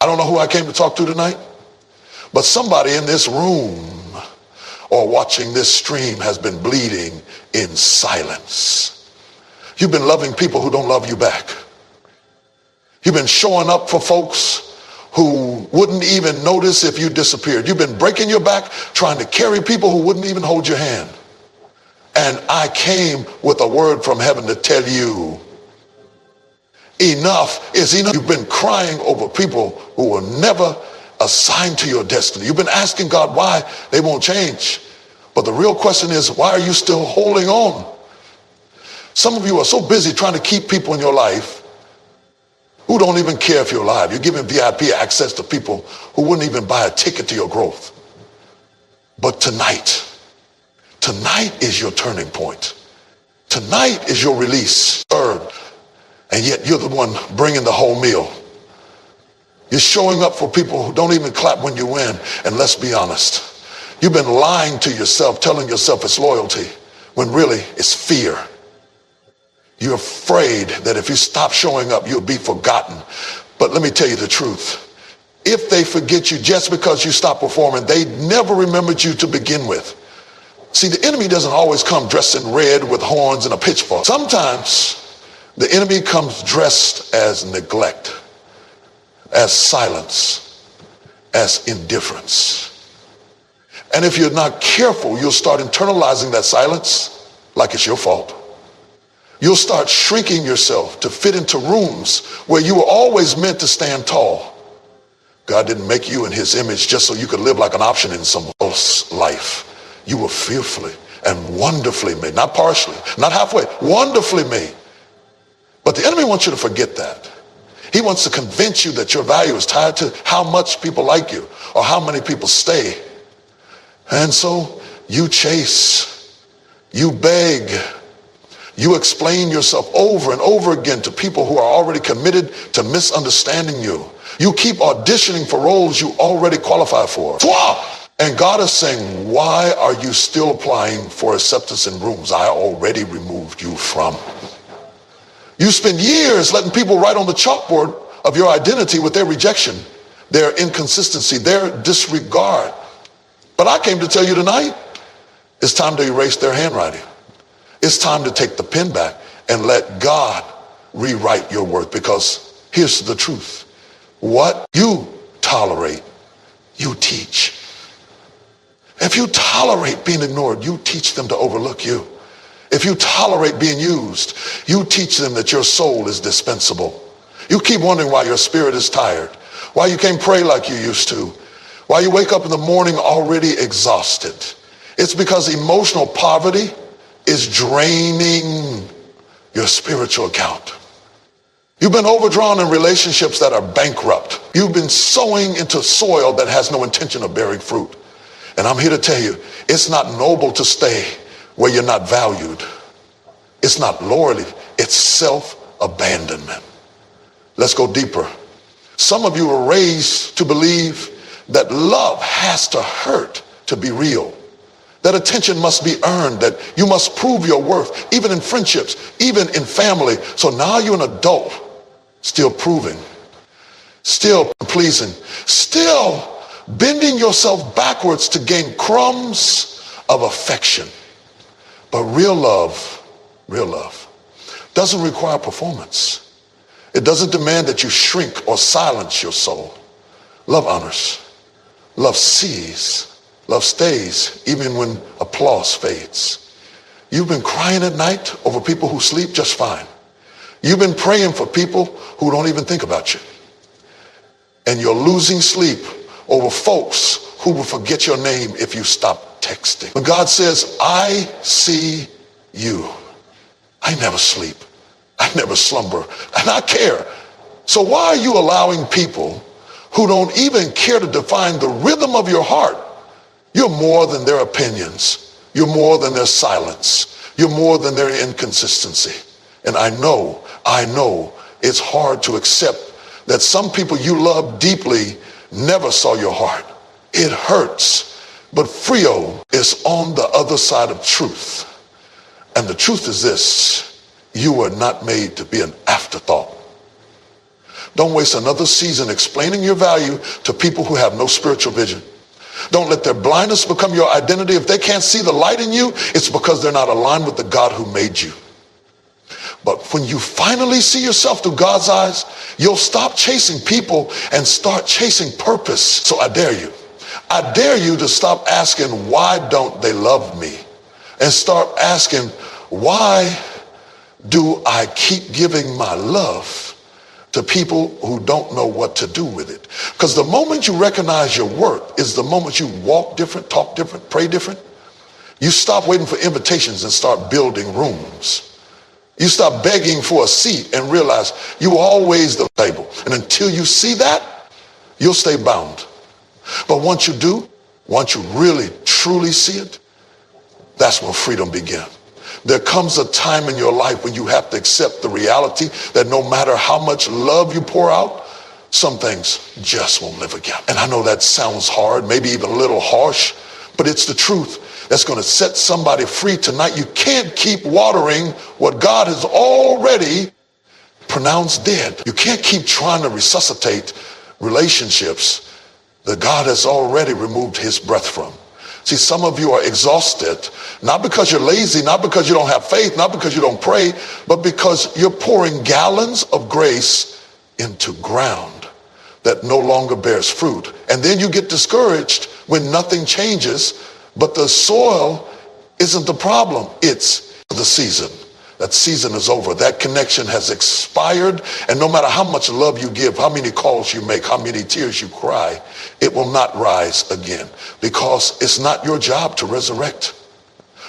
I don't know who I came to talk to tonight, but somebody in this room or watching this stream has been bleeding in silence. You've been loving people who don't love you back. You've been showing up for folks who wouldn't even notice if you disappeared. You've been breaking your back trying to carry people who wouldn't even hold your hand. And I came with a word from heaven to tell you, enough is enough. You've been crying over people who were never assigned to your destiny. You've been asking God why they won't change. But the real question is, why are you still holding on? Some of you are so busy trying to keep people in your life who don't even care if you're alive. You're giving VIP access to people who wouldn't even buy a ticket to your growth. But tonight is your turning point. Tonight is your release. And yet you're the one bringing the whole meal. You're showing up for people who don't even clap when you win. And let's be honest, you've been lying to yourself, telling yourself it's loyalty, when really it's fear. You're afraid that if you stop showing up, you'll be forgotten. But let me tell you the truth. If they forget you just because you stop performing, they never remembered you to begin with. See, the enemy doesn't always come dressed in red with horns and a pitchfork. Sometimes the enemy comes dressed as neglect, as silence, as indifference. And if you're not careful, you'll start internalizing that silence like it's your fault. You'll start shrinking yourself to fit into rooms where you were always meant to stand tall. God didn't make you in his image just so you could live like an option in someone else's life. You were fearfully and wonderfully made, not partially, not halfway, wonderfully made. But the enemy wants you to forget that. He wants to convince you that your value is tied to how much people like you or how many people stay. And so you chase, you beg, you explain yourself over and over again to people who are already committed to misunderstanding you. You keep auditioning for roles you already qualify for. And God is saying, why are you still applying for acceptance in rooms I already removed you from? You spend years letting people write on the chalkboard of your identity with their rejection, their inconsistency, their disregard. But I came to tell you tonight, it's time to erase their handwriting. It's time to take the pen back and let God rewrite your worth, because here's the truth. What you tolerate, you teach. If you tolerate being ignored, you teach them to overlook you. If you tolerate being used, you teach them that your soul is dispensable. You keep wondering why your spirit is tired, why you can't pray like you used to, why you wake up in the morning already exhausted. It's because emotional poverty is draining your spiritual account. You've been overdrawn in relationships that are bankrupt. You've been sowing into soil that has no intention of bearing fruit. And I'm here to tell you, it's not noble to stay where you're not valued. It's not loyalty, it's self-abandonment. Let's go deeper. Some of you were raised to believe that love has to hurt to be real. That attention must be earned, that you must prove your worth, even in friendships, even in family. So now you're an adult, still proving, still pleasing, still bending yourself backwards to gain crumbs of affection. But real love doesn't require performance. It doesn't demand that you shrink or silence your soul. Love honors, love sees, love stays, even when applause fades. You've been crying at night over people who sleep just fine. You've been praying for people who don't even think about you. And you're losing sleep over folks who will forget your name if you stop texting. When God says, I see you, I never sleep, I never slumber, and I care. So why are you allowing people who don't even care to define the rhythm of your heart? You're more than their opinions. You're more than their silence. You're more than their inconsistency. And I know it's hard to accept that some people you love deeply never saw your heart. It hurts. But Frio is on the other side of truth. And the truth is this: you were not made to be an afterthought. Don't waste another season explaining your value to people who have no spiritual vision. Don't let their blindness become your identity. If they can't see the light in you, it's because they're not aligned with the God who made you. But when you finally see yourself through God's eyes, you'll stop chasing people and start chasing purpose. So I dare you. I dare you to stop asking, why don't they love me? And start asking, why do I keep giving my love to people who don't know what to do with it? Because the moment you recognize your worth is the moment you walk different, talk different, pray different. You stop waiting for invitations and start building rooms. You stop begging for a seat and realize you were always the table. And until you see that, you'll stay bound. But once you do, once you really, truly see it, that's when freedom begins. There comes a time in your life when you have to accept the reality that no matter how much love you pour out, some things just won't live again. And I know that sounds hard, maybe even a little harsh, but it's the truth that's going to set somebody free tonight. You can't keep watering what God has already pronounced dead. You can't keep trying to resuscitate relationships that God has already removed his breath from. See, some of you are exhausted, not because you're lazy, not because you don't have faith, not because you don't pray, but because you're pouring gallons of grace into ground that no longer bears fruit. And then you get discouraged when nothing changes, but the soil isn't the problem, it's the season. That season is over. That connection has expired. And no matter how much love you give, how many calls you make, how many tears you cry, it will not rise again, because it's not your job to resurrect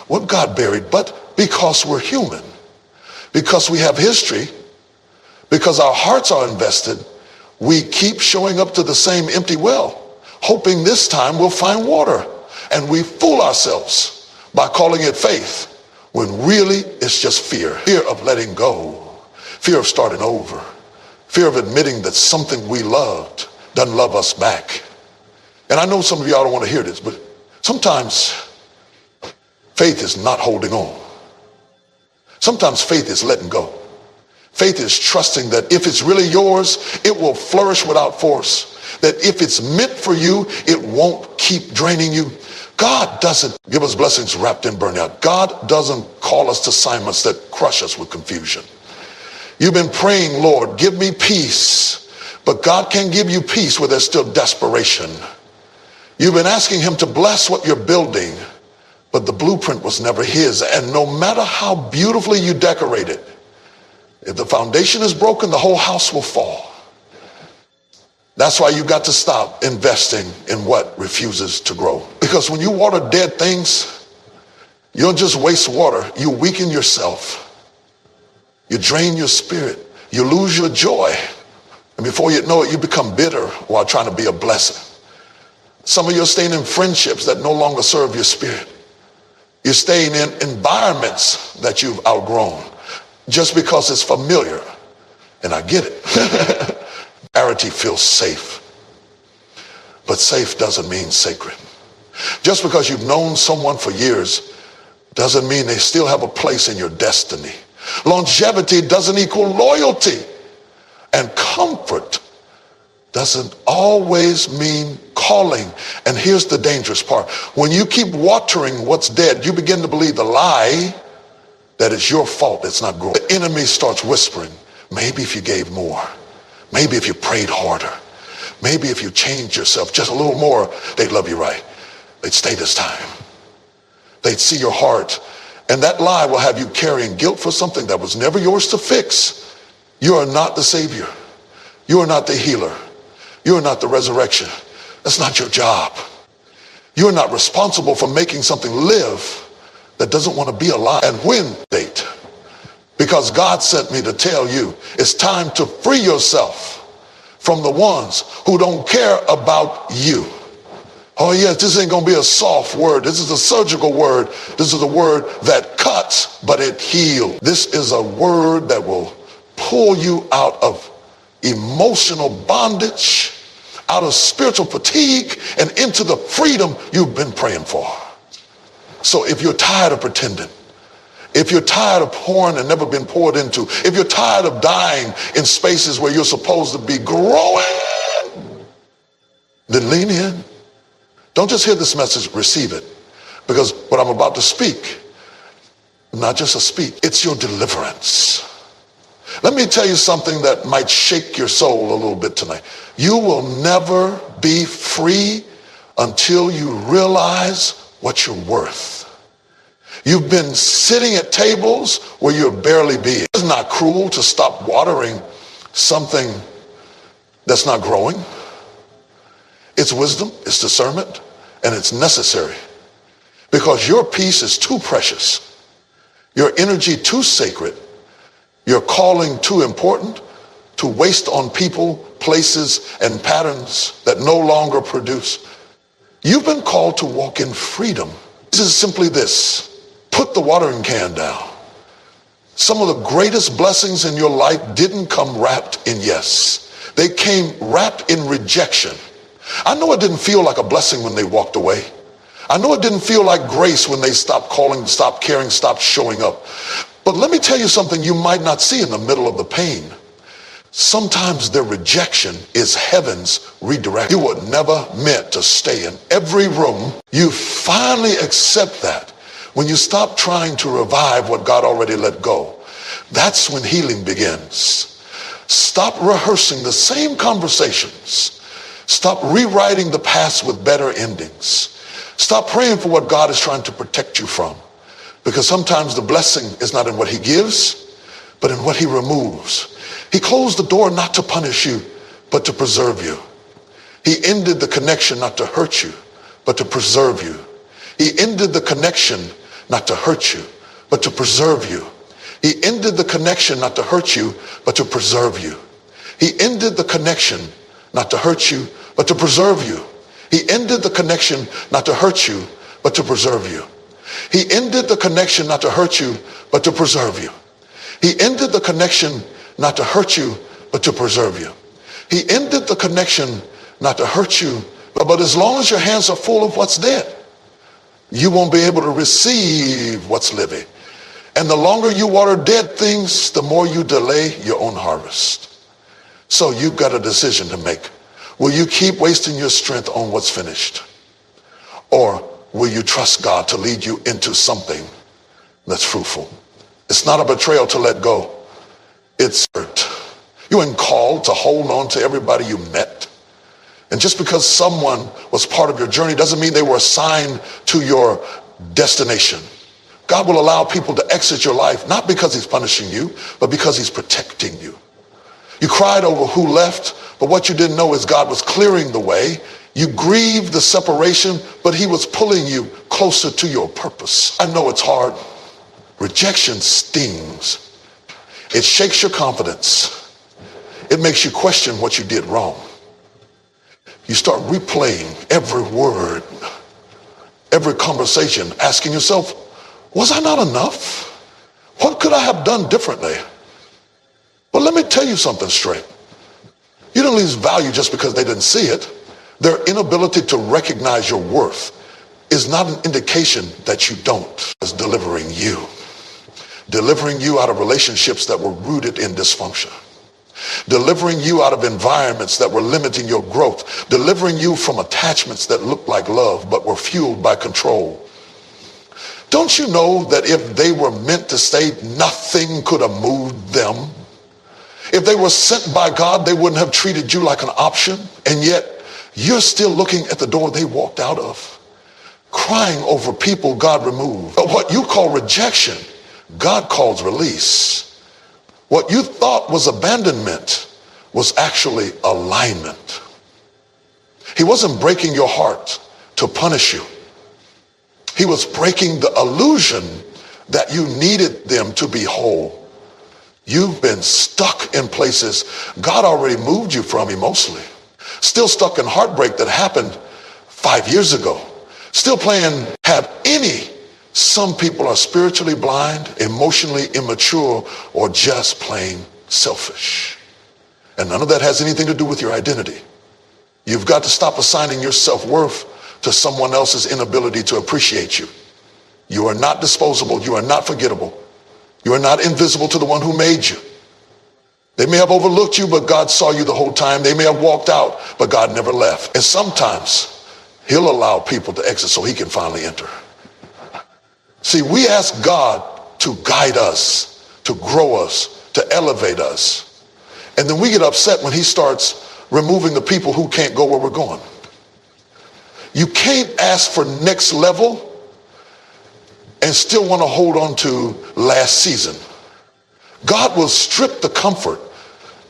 what God buried. But because we're human, because we have history, because our hearts are invested, we keep showing up to the same empty well, hoping this time we'll find water. And we fool ourselves by calling it faith, when really it's just fear. Fear of letting go, fear of starting over, fear of admitting that something we loved doesn't love us back. And I know some of y'all don't want to hear this, but sometimes faith is not holding on. Sometimes faith is letting go. Faith is trusting that if it's really yours, it will flourish without force. That if it's meant for you, it won't keep draining you. God doesn't give us blessings wrapped in burnout. God doesn't call us to assignments that crush us with confusion. You've been praying, Lord, give me peace. But God can't give you peace where there's still desperation. You've been asking him to bless what you're building, but the blueprint was never his. And no matter how beautifully you decorate it, if the foundation is broken, the whole house will fall. That's why you got to stop investing in what refuses to grow. Because when you water dead things, you don't just waste water, you weaken yourself. You drain your spirit. You lose your joy. And before you know it, you become bitter while trying to be a blessing. Some of you are staying in friendships that no longer serve your spirit. You're staying in environments that you've outgrown just because it's familiar. And I get it. Familiarity feels safe, but safe doesn't mean sacred. Just because you've known someone for years doesn't mean they still have a place in your destiny. Longevity doesn't equal loyalty, and comfort doesn't always mean calling. And here's the dangerous part. When you keep watering what's dead, you begin to believe the lie that it's your fault it's not growing. The enemy starts whispering, maybe if you gave more, maybe if you prayed harder, maybe if you changed yourself just a little more, they'd love you right. They'd stay this time. They'd see your heart. And that lie will have you carrying guilt for something that was never yours to fix. You are not the Savior. You are not the healer. You are not the resurrection. That's not your job. You are not responsible for making something live that doesn't want to be alive. And when date? Because God sent me to tell you it's time to free yourself from the ones who don't care about you. Oh yes, this ain't gonna be a soft word. This is a surgical word. This is a word that cuts, but it heals. This is a word that will pull you out of emotional bondage, out of spiritual fatigue, and into the freedom you've been praying for. So if you're tired of pretending, if you're tired of pouring and never been poured into, if you're tired of dying in spaces where you're supposed to be growing, then lean in. Don't just hear this message, receive it. Because what I'm about to speak, not just a speak, it's your deliverance. Let me tell you something that might shake your soul a little bit tonight. You will never be free until you realize what you're worth. You've been sitting at tables where you're barely being. It's not cruel to stop watering something that's not growing. It's wisdom, it's discernment, and it's necessary. Because your peace is too precious, your energy too sacred, your calling too important to waste on people, places, and patterns that no longer produce. You've been called to walk in freedom. This is simply this. Put the watering can down. Some of the greatest blessings in your life didn't come wrapped in yes. They came wrapped in rejection. I know it didn't feel like a blessing when they walked away. I know it didn't feel like grace when they stopped calling, stopped caring, stopped showing up. But let me tell you something you might not see in the middle of the pain. Sometimes their rejection is heaven's redirect. You were never meant to stay in every room. You finally accept that when you stop trying to revive what God already let go. That's when healing begins. Stop rehearsing the same conversations. Stop rewriting the past with better endings. Stop praying for what God is trying to protect you from. Because sometimes the blessing is not in what he gives, but in what he removes. He closed the door not to punish you, but to preserve you. He ended the connection not to hurt you, but to preserve you. He ended the connection not to hurt you, but to preserve you. He ended the connection not to hurt you, but to preserve you. He ended the connection not to hurt you, but to preserve you. He ended the connection not to hurt you, but to preserve you. He ended the connection not to hurt you, but to preserve you. He ended the connection not to hurt you, but to preserve you. He ended the connection not to hurt you, but as long as your hands are full of what's dead, you won't be able to receive what's living. And the longer you water dead things, the more you delay your own harvest. So you've got a decision to make. Will you keep wasting your strength on what's finished? Or will you trust God to lead you into something that's fruitful? It's not a betrayal to let go. It's hurt. You weren't called to hold on to everybody you met. And just because someone was part of your journey doesn't mean they were assigned to your destination. God will allow people to exit your life, not because he's punishing you, but because he's protecting you. You cried over who left, but what you didn't know is God was clearing the way. You grieved the separation, but he was pulling you closer to your purpose. I know it's hard. Rejection stings. It shakes your confidence. It makes you question what you did wrong. You start replaying every word, every conversation, asking yourself, was I not enough? What could I have done differently? But let me tell you something straight. You don't lose value just because they didn't see it. Their inability to recognize your worth is not an indication that you don't. It's delivering you out of relationships that were rooted in dysfunction, delivering you out of environments that were limiting your growth, delivering you from attachments that looked like love but were fueled by control. Don't you know that if they were meant to stay, nothing could have moved them? If they were sent by God, they wouldn't have treated you like an option, and yet you're still looking at the door they walked out of, crying over people God removed. But what you call rejection, God calls release. What you thought was abandonment was actually alignment. He wasn't breaking your heart to punish you. He was breaking the illusion that you needed them to be whole. You've been stuck in places God already moved you from emotionally. Still stuck in heartbreak that happened 5 years ago. Still playing have any. Some people are spiritually blind, emotionally immature, or just plain selfish. And none of that has anything to do with your identity. You've got to stop assigning your self-worth to someone else's inability to appreciate you. You are not disposable. You are not forgettable. You are not invisible to the one who made you. They may have overlooked you, but God saw you the whole time. They may have walked out, but God never left. And sometimes he'll allow people to exit so he can finally enter. See, we ask God to guide us, to grow us, to elevate us. And then we get upset when he starts removing the people who can't go where we're going. You can't ask for next level and still want to hold on to last season. God will strip the comfort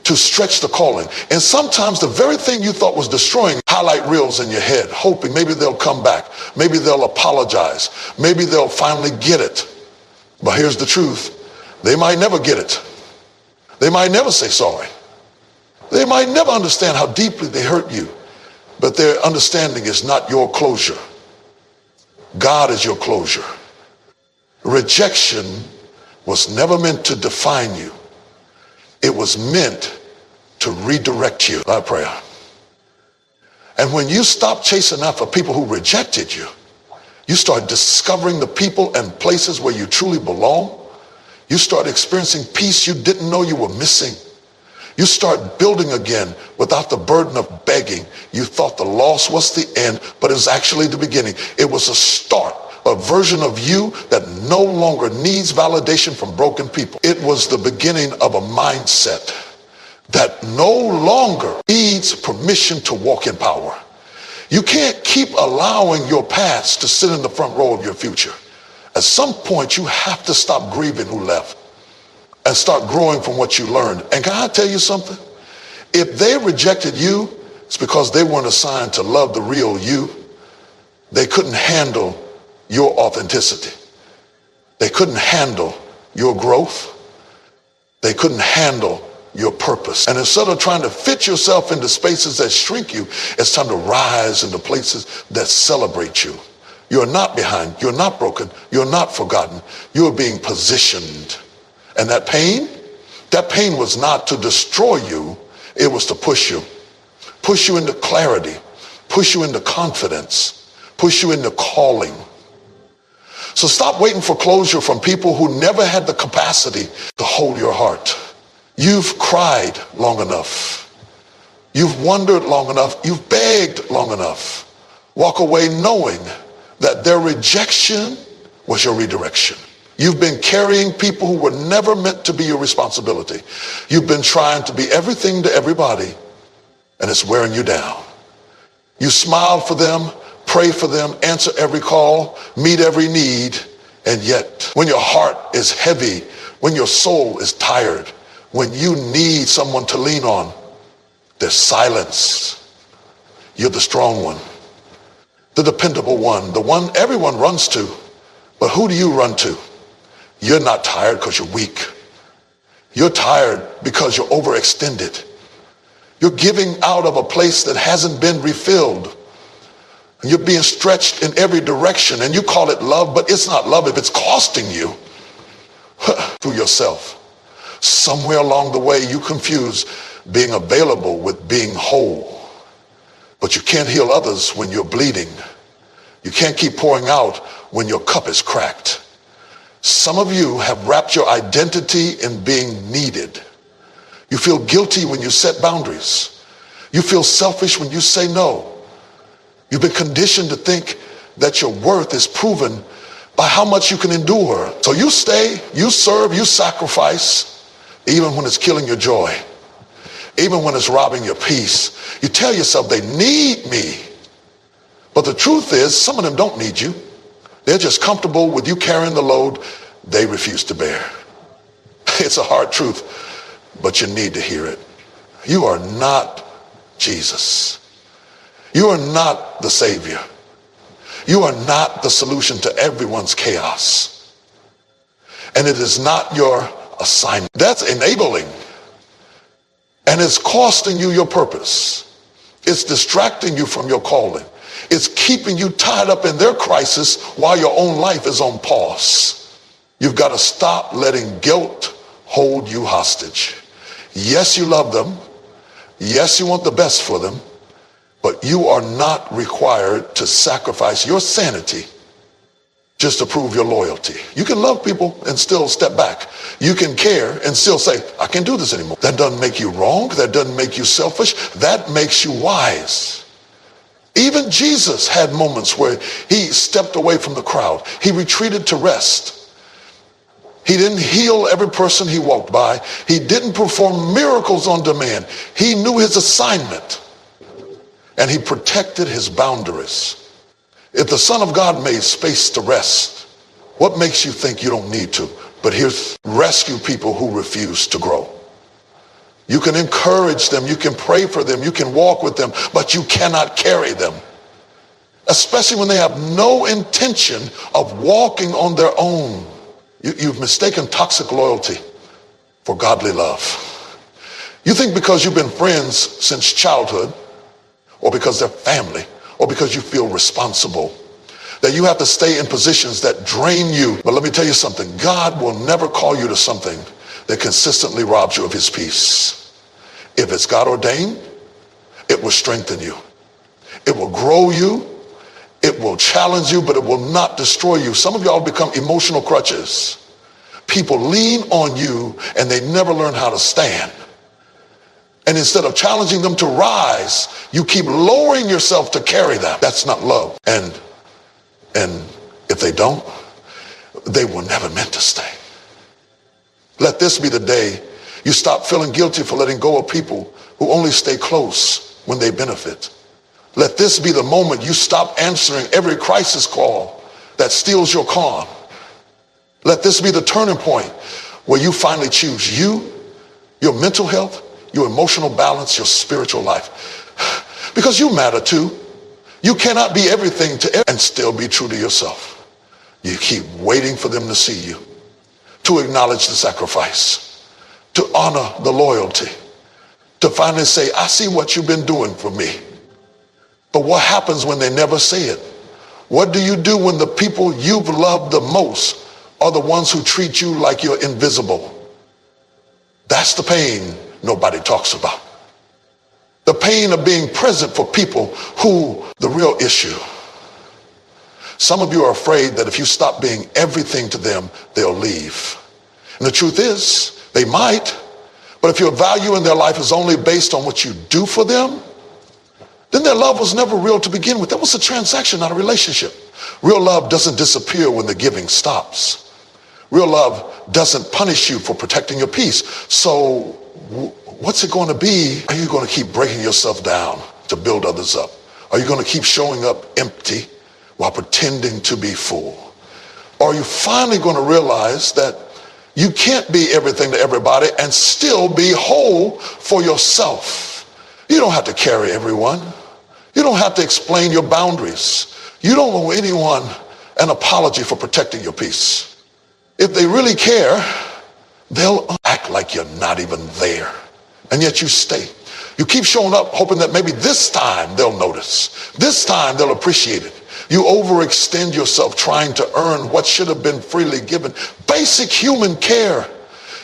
to stretch the calling. And sometimes the very thing you thought was destroying, highlight reels in your head, hoping maybe they'll come back. Maybe they'll apologize. Maybe they'll finally get it. But here's the truth. They might never get it. They might never say sorry. They might never understand how deeply they hurt you. But their understanding is not your closure. God is your closure. Rejection was never meant to define you. It was meant to redirect you. Our prayer. And when you stop chasing after people who rejected you, you start discovering the people and places where you truly belong. You start experiencing peace you didn't know you were missing. You start building again without the burden of begging. You thought the loss was the end, but it was actually the beginning. It was a start, a version of you that no longer needs validation from broken people. It was the beginning of a mindset that no longer needs permission to walk in power. You can't keep allowing your past to sit in the front row of your future. At some point, you have to stop grieving who left and start growing from what you learned. And can I tell you something? If they rejected you, it's because they weren't assigned to love the real you. They couldn't handle your authenticity. They couldn't handle your growth. They couldn't handle your purpose. And instead of trying to fit yourself into spaces that shrink you, it's time to rise into places that celebrate you. You're not behind. You're not broken. You're not forgotten. You're being positioned. And that pain was not to destroy you. It was to push you into clarity, push you into confidence, push you into calling. So stop waiting for closure from people who never had the capacity to hold your heart. You've cried long enough. You've wondered long enough. You've begged long enough. Walk away knowing that their rejection was your redirection. You've been carrying people who were never meant to be your responsibility. You've been trying to be everything to everybody, and it's wearing you down. You smile for them, pray for them, answer every call, meet every need, and yet when your heart is heavy, when your soul is tired, when you need someone to lean on, there's silence. You're the strong one, the dependable one, the one everyone runs to. But who do you run to? You're not tired because you're weak. You're tired because you're overextended. You're giving out of a place that hasn't been refilled. And you're being stretched in every direction, and you call it love, but it's not love if it's costing you through yourself. Somewhere along the way, you confuse being available with being whole. But you can't heal others when you're bleeding. You can't keep pouring out when your cup is cracked. Some of you have wrapped your identity in being needed. You feel guilty when you set boundaries. You feel selfish when you say no. You've been conditioned to think that your worth is proven by how much you can endure. So you stay, you serve, you sacrifice, even when it's killing your joy, even when it's robbing your peace. You tell yourself they need me. But the truth is, some of them don't need you. They're just comfortable with you carrying the load they refuse to bear. It's a hard truth, but you need to hear it. You are not Jesus. You are not the Savior. You are not the solution to everyone's chaos. And it is not your assignment. That's enabling. And it's costing you your purpose. It's distracting you from your calling. It's keeping you tied up in their crisis while your own life is on pause. You've got to stop letting guilt hold you hostage. Yes, you love them. Yes, you want the best for them. But you are not required to sacrifice your sanity just to prove your loyalty. You can love people and still step back. You can care and still say, I can't do this anymore. That doesn't make you wrong. That doesn't make you selfish. That makes you wise. Even Jesus had moments where he stepped away from the crowd. He retreated to rest. He didn't heal every person he walked by. He didn't perform miracles on demand. He knew his assignment and he protected his boundaries. If the Son of God made space to rest, what makes you think you don't need to? But here's rescue people who refuse to grow. You can encourage them, you can pray for them, you can walk with them, but you cannot carry them. Especially when they have no intention of walking on their own. You've mistaken toxic loyalty for godly love. You think because you've been friends since childhood, or because they're family, or because you feel responsible, that you have to stay in positions that drain you. But let me tell you something, God will never call you to something that consistently robs you of his peace. If it's God ordained, it will strengthen you. It will grow you. It will challenge you, but it will not destroy you. Some of y'all become emotional crutches. People lean on you and they never learn how to stand. And instead of challenging them to rise, you keep lowering yourself to carry them. That's not love. And if they don't, they were never meant to stay. Let this be the day you stop feeling guilty for letting go of people who only stay close when they benefit. Let this be the moment you stop answering every crisis call that steals your calm. Let this be the turning point where you finally choose you, your mental health, your emotional balance, your spiritual life. Because you matter too. You cannot be everything to and still be true to yourself. You keep waiting for them to see you, to acknowledge the sacrifice, to honor the loyalty, to finally say, I see what you've been doing for me. But what happens when they never say it? What do you do when the people you've loved the most are the ones who treat you like you're invisible? That's the pain nobody talks about. The pain of being present for people who, the real issue. Some of you are afraid that if you stop being everything to them, they'll leave. And the truth is, they might, but if your value in their life is only based on what you do for them, then their love was never real to begin with. That was a transaction, not a relationship. Real love doesn't disappear when the giving stops. Real love doesn't punish you for protecting your peace. So what's it going to be? Are you going to keep breaking yourself down to build others up? Are you going to keep showing up empty while pretending to be full? Or are you finally going to realize that you can't be everything to everybody and still be whole for yourself? You don't have to carry everyone. You don't have to explain your boundaries. You don't owe anyone an apology for protecting your peace. If they really care, they'll act like you're not even there. And yet you stay. You keep showing up hoping that maybe this time they'll notice. This time they'll appreciate it. You overextend yourself trying to earn what should have been freely given. Basic human care.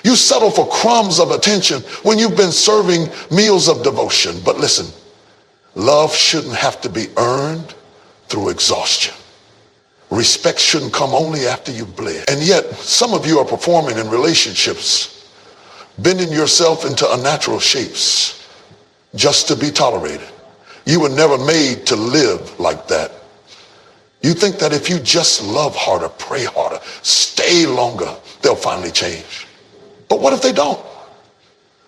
You settle for crumbs of attention when you've been serving meals of devotion. But listen, love shouldn't have to be earned through exhaustion. Respect shouldn't come only after you've bled. And yet, some of you are performing in relationships, bending yourself into unnatural shapes just to be tolerated. You were never made to live like that. You think that if you just love harder, pray harder, stay longer, they'll finally change. But what if they don't?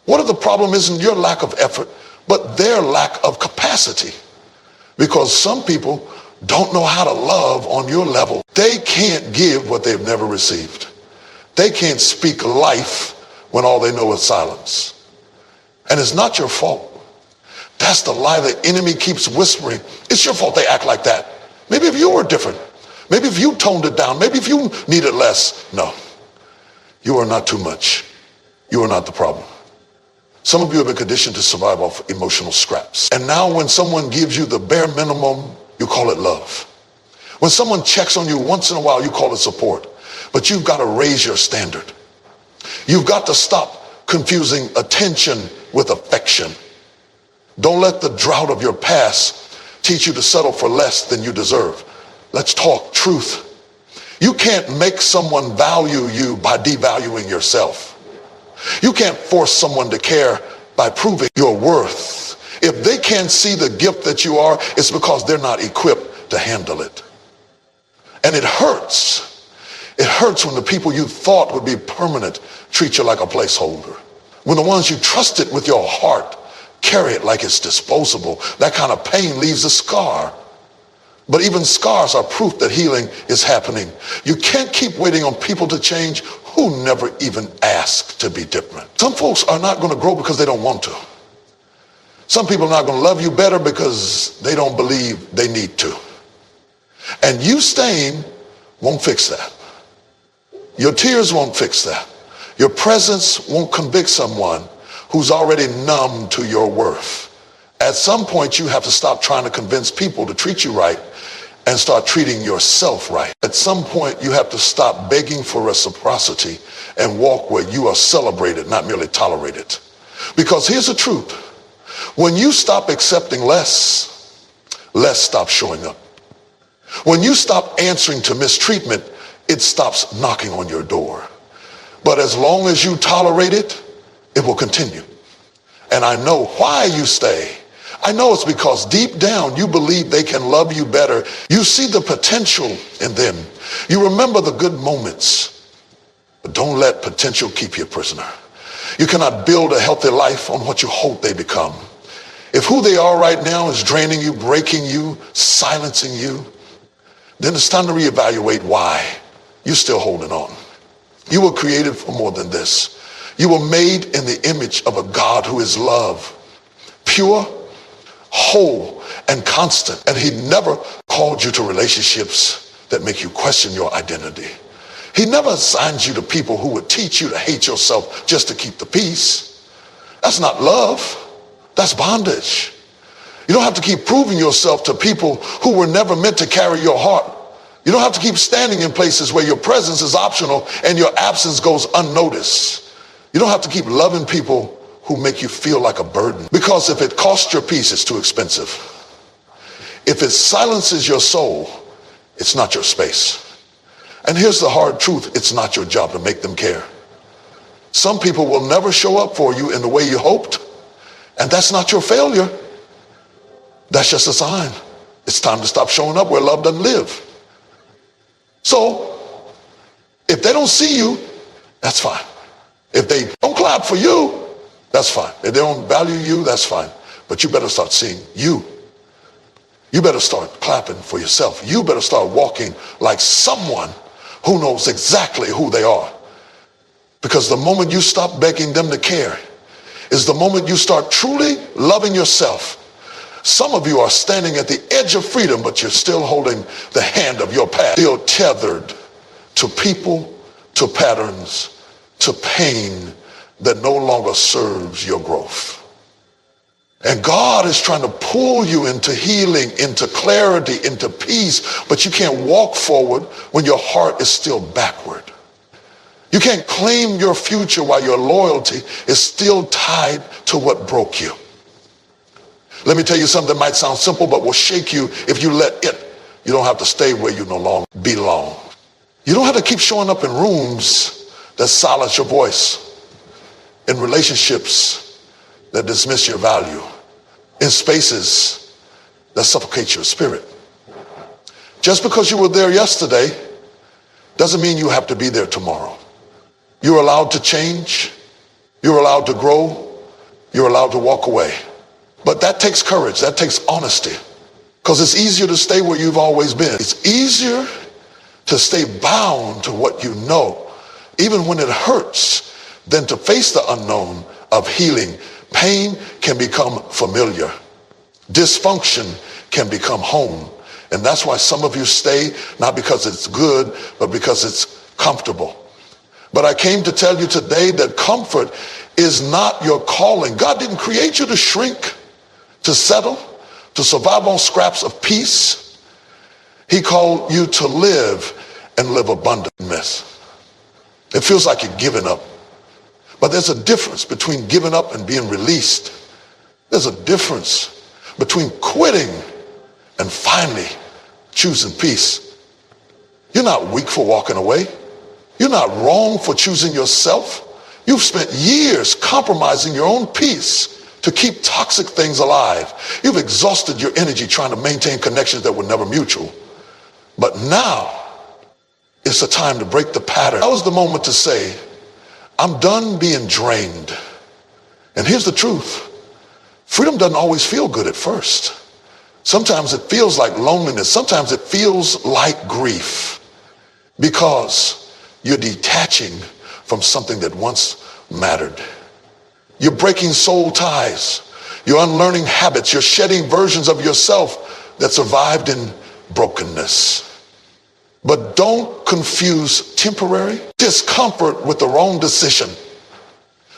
What if the problem isn't your lack of effort, but their lack of capacity? Because some people don't know how to love on your level. They can't give what they've never received. They can't speak life when all they know is silence. And it's not your fault. That's the lie the enemy keeps whispering. It's your fault they act like that. Maybe if you were different. Maybe if you toned it down. Maybe if you needed less. No. You are not too much. You are not the problem. Some of you have been conditioned to survive off emotional scraps. And now when someone gives you the bare minimum, you call it love. When someone checks on you once in a while, you call it support. But you've got to raise your standard. You've got to stop confusing attention with affection. Don't let the drought of your past teach you to settle for less than you deserve. Let's talk truth. You can't make someone value you by devaluing yourself. You can't force someone to care by proving your worth. If they can't see the gift that you are, it's because they're not equipped to handle it. And it hurts. It hurts when the people you thought would be permanent treat you like a placeholder. When the ones you trusted with your heart carry it like it's disposable. That kind of pain leaves a scar. But even scars are proof that healing is happening. You can't keep waiting on people to change who never even asked to be different. Some folks are not going to grow because they don't want to. Some people are not going to love you better because they don't believe they need to. And you staying won't fix that. Your tears won't fix that. Your presence won't convict someone who's already numb to your worth. At some point, you have to stop trying to convince people to treat you right and start treating yourself right. At some point, you have to stop begging for reciprocity and walk where you are celebrated, not merely tolerated. Because here's the truth. When you stop accepting less, less stops showing up. When you stop answering to mistreatment, it stops knocking on your door. But as long as you tolerate it, it will continue. And I know why you stay. I know it's because deep down you believe they can love you better. You see the potential in them. You remember the good moments. But don't let potential keep you a prisoner. You cannot build a healthy life on what you hope they become. If who they are right now is draining you, breaking you, silencing you, then it's time to reevaluate why you're still holding on. You were created for more than this. You were made in the image of a God who is love, pure, whole, and constant. And he never called you to relationships that make you question your identity. He never assigned you to people who would teach you to hate yourself just to keep the peace. That's not love. That's bondage. You don't have to keep proving yourself to people who were never meant to carry your heart. You don't have to keep standing in places where your presence is optional and your absence goes unnoticed. You don't have to keep loving people who make you feel like a burden. Because if it costs your peace, it's too expensive. If it silences your soul, it's not your space. And here's the hard truth. It's not your job to make them care. Some people will never show up for you in the way you hoped. And that's not your failure. That's just a sign. It's time to stop showing up where love doesn't live. So, if they don't see you, that's fine. If they don't clap for you, that's fine. If they don't value you, that's fine. But you better start seeing you. You better start clapping for yourself. You better start walking like someone who knows exactly who they are. Because the moment you stop begging them to care is the moment you start truly loving yourself. Some of you are standing at the edge of freedom, but you're still holding the hand of your past, still tethered to people, to patterns, to pain that no longer serves your growth. And God is trying to pull you into healing, into clarity, into peace, but you can't walk forward when your heart is still backward. You can't claim your future while your loyalty is still tied to what broke you. Let me tell you something that might sound simple, but will shake you if you let it. You don't have to stay where you no longer belong. You don't have to keep showing up in rooms that silence your voice, in relationships that dismiss your value, in spaces that suffocate your spirit. Just because you were there yesterday doesn't mean you have to be there tomorrow. You're allowed to change. You're allowed to grow. You're allowed to walk away. But that takes courage. That takes honesty. Because it's easier to stay where you've always been. It's easier to stay bound to what you know, even when it hurts, than to face the unknown of healing. Pain can become familiar. Dysfunction can become home. And that's why some of you stay, not because it's good, but because it's comfortable. But I came to tell you today that comfort is not your calling. God didn't create you to shrink, to settle, to survive on scraps of peace. He called you to live and live abundantly. It feels like you're giving up. But there's a difference between giving up and being released. There's a difference between quitting and finally choosing peace. You're not weak for walking away. You're not wrong for choosing yourself. You've spent years compromising your own peace to keep toxic things alive. You've exhausted your energy trying to maintain connections that were never mutual. But now it's the time to break the pattern. That was the moment to say, I'm done being drained. And here's the truth. Freedom doesn't always feel good at first. Sometimes it feels like loneliness. Sometimes it feels like grief because you're detaching from something that once mattered. You're breaking soul ties. You're unlearning habits. You're shedding versions of yourself that survived in brokenness. But don't confuse temporary discomfort with the wrong decision.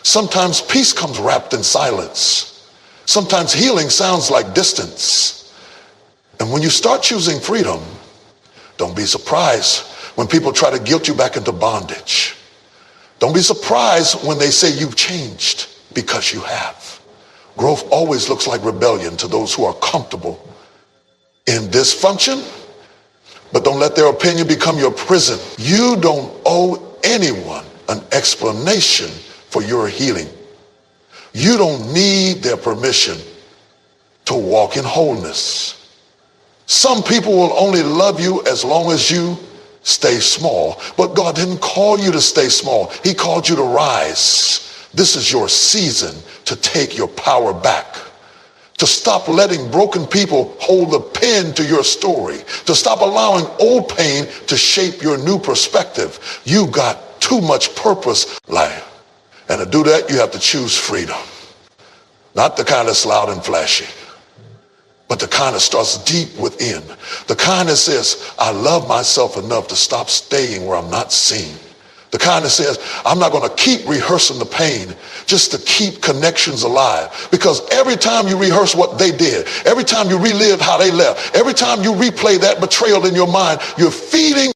Sometimes peace comes wrapped in silence. Sometimes healing sounds like distance. And when you start choosing freedom, don't be surprised when people try to guilt you back into bondage. Don't be surprised when they say you've changed, because you have. Growth always looks like rebellion to those who are comfortable in dysfunction, but don't let their opinion become your prison. You don't owe anyone an explanation for your healing. You don't need their permission to walk in wholeness. Some people will only love you as long as you stay small. But God didn't call you to stay small. He called you to rise. This is your season to take your power back. To stop letting broken people hold the pen to your story. To stop allowing old pain to shape your new perspective. You got too much purpose life. And to do that, you have to choose freedom. Not the kind that's loud and flashy, but the kind that starts deep within. The kind that says, I love myself enough to stop staying where I'm not seen. The kind that says, I'm not going to keep rehearsing the pain just to keep connections alive. Because every time you rehearse what they did, every time you relive how they left, every time you replay that betrayal in your mind, you're feeding